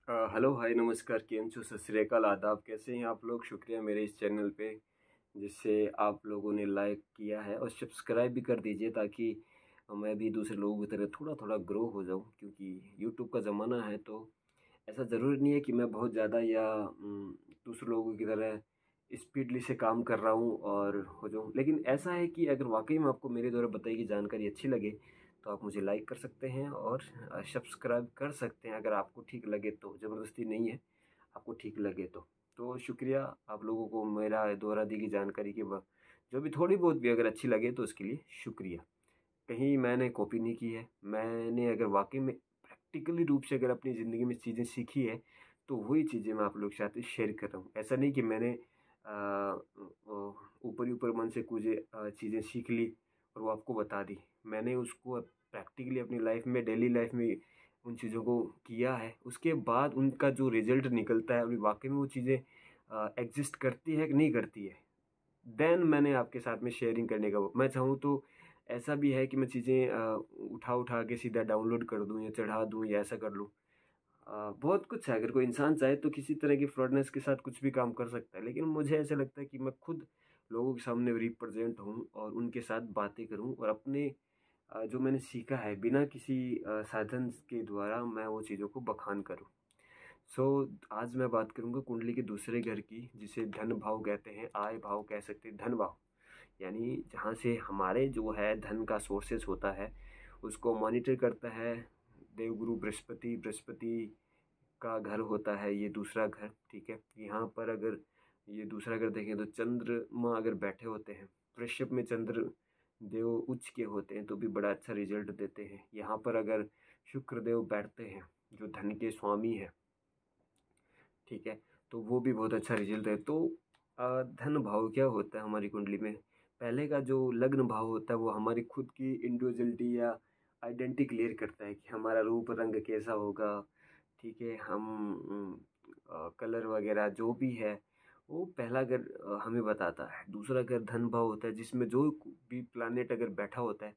Hello hi नमस्कार केम छो सत श्री अकाल आदाब। कैसे हैं आप लोग? शुक्रिया मेरे इस चैनल पे जिससे आप लोगों ने लाइक किया है और सब्सक्राइब भी कर दीजिए ताकि मैं भी दूसरे लोगों की तरह थोड़ा थोड़ा ग्रो हो जाऊं, क्योंकि यूट्यूब का ज़माना है। तो ऐसा ज़रूरी नहीं है कि मैं बहुत ज़्यादा या दूसरे लोगों की तरह स्पीडली से काम कर रहा हूँ और हो जाऊँ। लेकिन ऐसा है कि अगर वाकई में आपको मेरे द्वारा बताई गई जानकारी अच्छी लगे तो आप मुझे लाइक कर सकते हैं और सब्सक्राइब कर सकते हैं, अगर आपको ठीक लगे तो। ज़बरदस्ती नहीं है, आपको ठीक लगे तो शुक्रिया आप लोगों को मेरा द्वारा दी गई जानकारी के बाद जो भी थोड़ी बहुत भी अगर अच्छी लगे तो उसके लिए शुक्रिया। कहीं मैंने कॉपी नहीं की है। मैंने अगर वाकई में प्रैक्टिकली रूप से अगर अपनी ज़िंदगी में चीज़ें सीखी है तो वही चीज़ें मैं आप लोग के साथ शेयर कर रहा हूँ। ऐसा नहीं कि मैंने ऊपर ही ऊपर मन से कुछ चीज़ें सीख ली और वो आपको बता दी। मैंने उसको प्रैक्टिकली अपनी लाइफ में, डेली लाइफ में उन चीज़ों को किया है। उसके बाद उनका जो रिजल्ट निकलता है अभी वाकई में वो चीज़ें एग्जिस्ट करती है कि नहीं करती है, देन मैंने आपके साथ में शेयरिंग करने का मैं चाहूँ तो ऐसा भी है कि मैं चीज़ें उठा उठा के सीधा डाउनलोड कर दूँ या चढ़ा दूँ या ऐसा कर लूँ। बहुत कुछ है। अगर कोई इंसान चाहे तो किसी तरह की फ्रॉडनेस के साथ कुछ भी काम कर सकता है, लेकिन मुझे ऐसा लगता है कि मैं खुद लोगों के सामने रिप्रेजेंट हूँ और उनके साथ बातें करूँ और अपने जो मैंने सीखा है बिना किसी साधन के द्वारा मैं वो चीज़ों को बखान करूँ। सो आज मैं बात करूंगा कुंडली के दूसरे घर की, जिसे धन भाव कहते हैं, आय भाव कह सकते हैं, धन भाव। यानी जहाँ से हमारे जो है धन का सोर्सेस होता है उसको मॉनिटर करता है देवगुरु बृहस्पति। बृहस्पति का घर होता है ये दूसरा घर, ठीक है। यहाँ पर अगर ये दूसरा घर देखें तो चंद्रमा अगर बैठे होते हैं, वृषभ में चंद्र देव उच्च के होते हैं तो भी बड़ा अच्छा रिजल्ट देते हैं। यहाँ पर अगर शुक्र देव बैठते हैं जो धन के स्वामी है, ठीक है, तो वो भी बहुत अच्छा रिजल्ट है। तो धन भाव क्या होता है हमारी कुंडली में? पहले का जो लग्न भाव होता है वो हमारी खुद की इंडिविजुअलिटी या आइडेंटिटी क्लियर करता है कि हमारा रूप रंग कैसा होगा, ठीक है। हम कलर वगैरह जो भी है वो पहला घर हमें बताता है। दूसरा घर धन भाव होता है जिसमें जो भी प्लानेट अगर बैठा होता है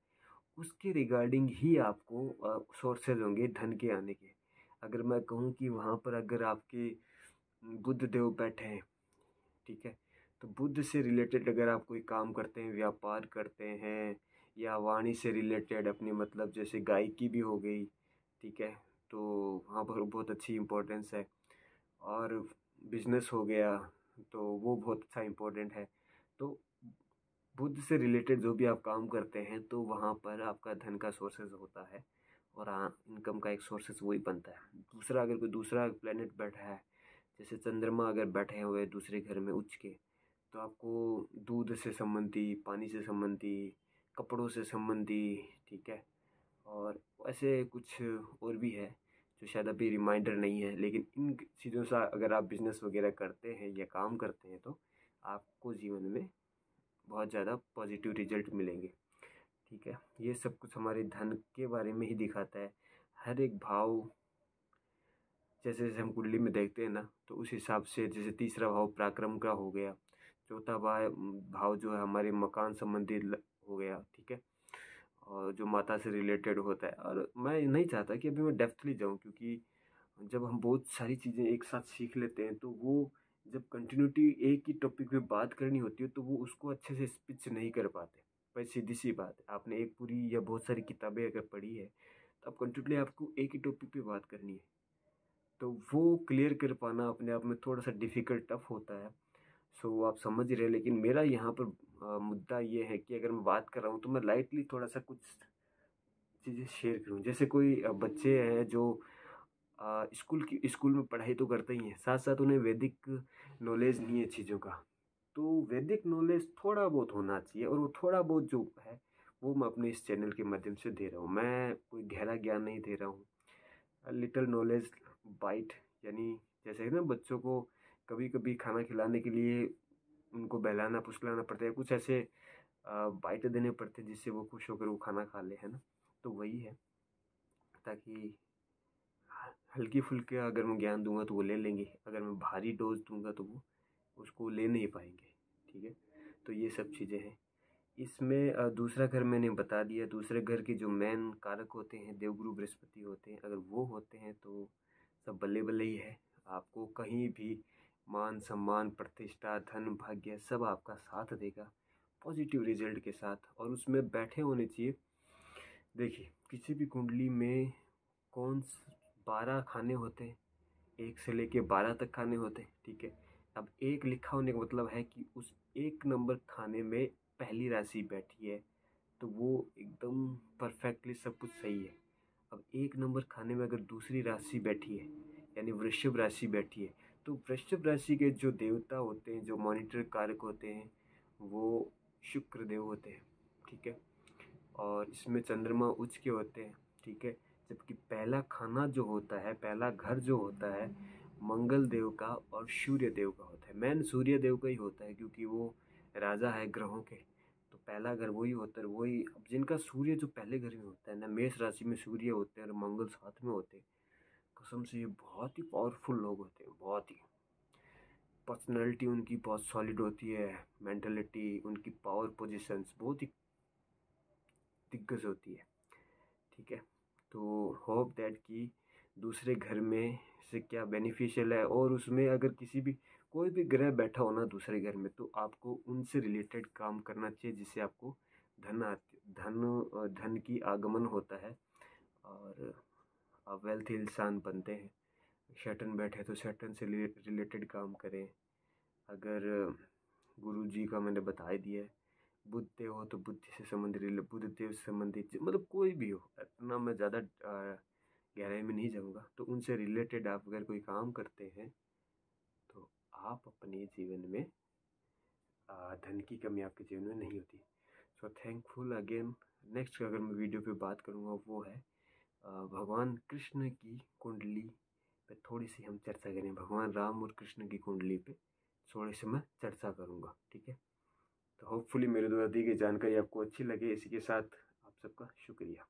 उसके रिगार्डिंग ही आपको सोर्सेज होंगे धन के आने के। अगर मैं कहूँ कि वहाँ पर अगर आपके बुध देव बैठे हैं, ठीक है, तो बुध से रिलेटेड अगर आप कोई काम करते हैं, व्यापार करते हैं या वाणी से रिलेटेड अपनी मतलब जैसे गायकी भी हो गई, ठीक है, तो वहाँ पर बहुत अच्छी इम्पोर्टेंस है। और बिजनेस हो गया तो वो बहुत अच्छा इम्पोर्टेंट है। तो बुद्ध से रिलेटेड जो भी आप काम करते हैं तो वहाँ पर आपका धन का सोर्सेज होता है और इनकम का एक सोर्सेज वही बनता है। दूसरा अगर कोई दूसरा प्लेनेट बैठा है, जैसे चंद्रमा अगर बैठे हुए दूसरे घर में उच्च के, तो आपको दूध से संबंधी, पानी से संबंधी, कपड़ों से संबंधी, ठीक है, और ऐसे कुछ और भी है जो शायद अभी रिमाइंडर नहीं है। लेकिन इन चीज़ों से अगर आप बिजनेस वगैरह करते हैं या काम करते हैं तो आपको जीवन में बहुत ज़्यादा पॉजिटिव रिजल्ट मिलेंगे, ठीक है। ये सब कुछ हमारे धन के बारे में ही दिखाता है। हर एक भाव जैसे जैसे हम कुंडली में देखते हैं ना तो उस हिसाब से, जैसे तीसरा भाव पराक्रम का हो गया, चौथा भाव भाव जो है हमारे मकान संबंधी हो गया, ठीक है, और जो माता से रिलेटेड होता है। और मैं नहीं चाहता कि अभी मैं डेप्थली जाऊँ, क्योंकि जब हम बहुत सारी चीज़ें एक साथ सीख लेते हैं तो वो जब कंटिन्यूटी एक ही टॉपिक पे बात करनी होती है तो वो उसको अच्छे से स्पीच नहीं कर पाते। भाई सीधी सी बात है, आपने एक पूरी या बहुत सारी किताबें अगर पढ़ी है तो अब कंटिन्यूटली आपको एक ही टॉपिक पे बात करनी है, तो वो क्लियर कर पाना अपने आप में थोड़ा सा डिफ़िकल्ट टफ होता है। सो आप समझ ही रहे। लेकिन मेरा यहाँ पर मुद्दा ये है कि अगर मैं बात कर रहा हूँ तो मैं लाइटली थोड़ा सा कुछ चीज़ें शेयर करूँ। जैसे कोई बच्चे हैं जो स्कूल में पढ़ाई तो करते ही हैं, साथ साथ उन्हें वैदिक नॉलेज नहीं है चीज़ों का। तो वैदिक नॉलेज थोड़ा बहुत होना चाहिए और वो थोड़ा बहुत जो है वो मैं अपने इस चैनल के माध्यम से दे रहा हूँ। मैं कोई गहरा ज्ञान नहीं दे रहा हूँ। लिटिल नॉलेज बाइट, यानी जैसे है ना बच्चों को कभी कभी खाना खिलाने के लिए उनको बहलाना फुसलाना पड़ता है, कुछ ऐसे बाइट देने पड़ते हैं जिससे वो खुश होकर वो खाना खा ले, है ना। तो वही है, ताकि हल्की फुल्की अगर मैं ज्ञान दूंगा तो वो ले लेंगे, अगर मैं भारी डोज दूंगा तो वो उसको ले नहीं पाएंगे, ठीक है। तो ये सब चीज़ें हैं इसमें। दूसरा घर मैंने बता दिया। दूसरे घर के जो मेन कारक होते हैं देवगुरु बृहस्पति होते हैं, अगर वो होते हैं तो सब बल्ले बल्ले ही है। आपको कहीं भी मान सम्मान प्रतिष्ठा धन भाग्य सब आपका साथ देगा पॉजिटिव रिजल्ट के साथ, और उसमें बैठे होने चाहिए। देखिए किसी भी कुंडली में 12 खाने होते हैं, 1 से लेके 12 तक खाने होते हैं, ठीक है। अब 1 लिखा होने का मतलब है कि उस 1 नंबर खाने में पहली राशि बैठी है, तो वो एकदम परफेक्टली सब कुछ सही है। अब 1 नंबर खाने में अगर दूसरी राशि बैठी है, यानी वृषभ राशि बैठी है, तो वृषभ राशि के जो देवता होते हैं, जो मॉनिटर कारक होते हैं, वो शुक्र देव होते हैं, ठीक है। और इसमें चंद्रमा उच्च के होते हैं, ठीक है। जबकि पहला खाना जो होता है, पहला घर जो होता है, मंगल देव का और सूर्य देव का होता है। मेन सूर्य देव का ही होता है, क्योंकि वो राजा है ग्रहों के, तो पहला घर वही होता है। वही अब जिनका सूर्य जो पहले घर में होता है ना, मेष राशि में सूर्य होते हैं और मंगल साथ में होते हैं, कसम से ये बहुत ही पावरफुल लोग होते हैं। बहुत ही पर्सनैलिटी उनकी बहुत सॉलिड होती है, मेंटलिटी उनकी, पावर पोजीशंस बहुत ही दिग्गज होती है, ठीक है। तो होप दैट कि दूसरे घर में से क्या बेनिफिशियल है, और उसमें अगर किसी भी कोई भी ग्रह बैठा हो ना दूसरे घर में, तो आपको उनसे रिलेटेड काम करना चाहिए, जिससे आपको धन की आगमन होता है और आप वेल्थ इंसान बनते हैं। शैटर्न बैठे तो शैटर्न से रिलेटेड काम करें। अगर गुरु जी का मैंने बता ही दिया है। बुध देव हो तो बुद्धि से संबंधित, बुध देव से संबंधित, मतलब कोई भी हो, इतना मैं ज़्यादा गहराई में नहीं जाऊँगा। तो उनसे रिलेटेड आप अगर कोई काम करते हैं तो आप अपने जीवन में धन की कमी आपके जीवन में नहीं होती। So thankful again. नेक्स्ट अगर मैं वीडियो पे बात करूँगा वो है भगवान कृष्ण की कुंडली पे थोड़ी सी हम चर्चा करें। भगवान राम और कृष्ण की कुंडली पे थोड़ी सी मैं चर्चा करूँगा, ठीक है। तो होपफुली मेरे द्वारा दी गई जानकारी आपको अच्छी लगे। इसी के साथ आप सबका शुक्रिया।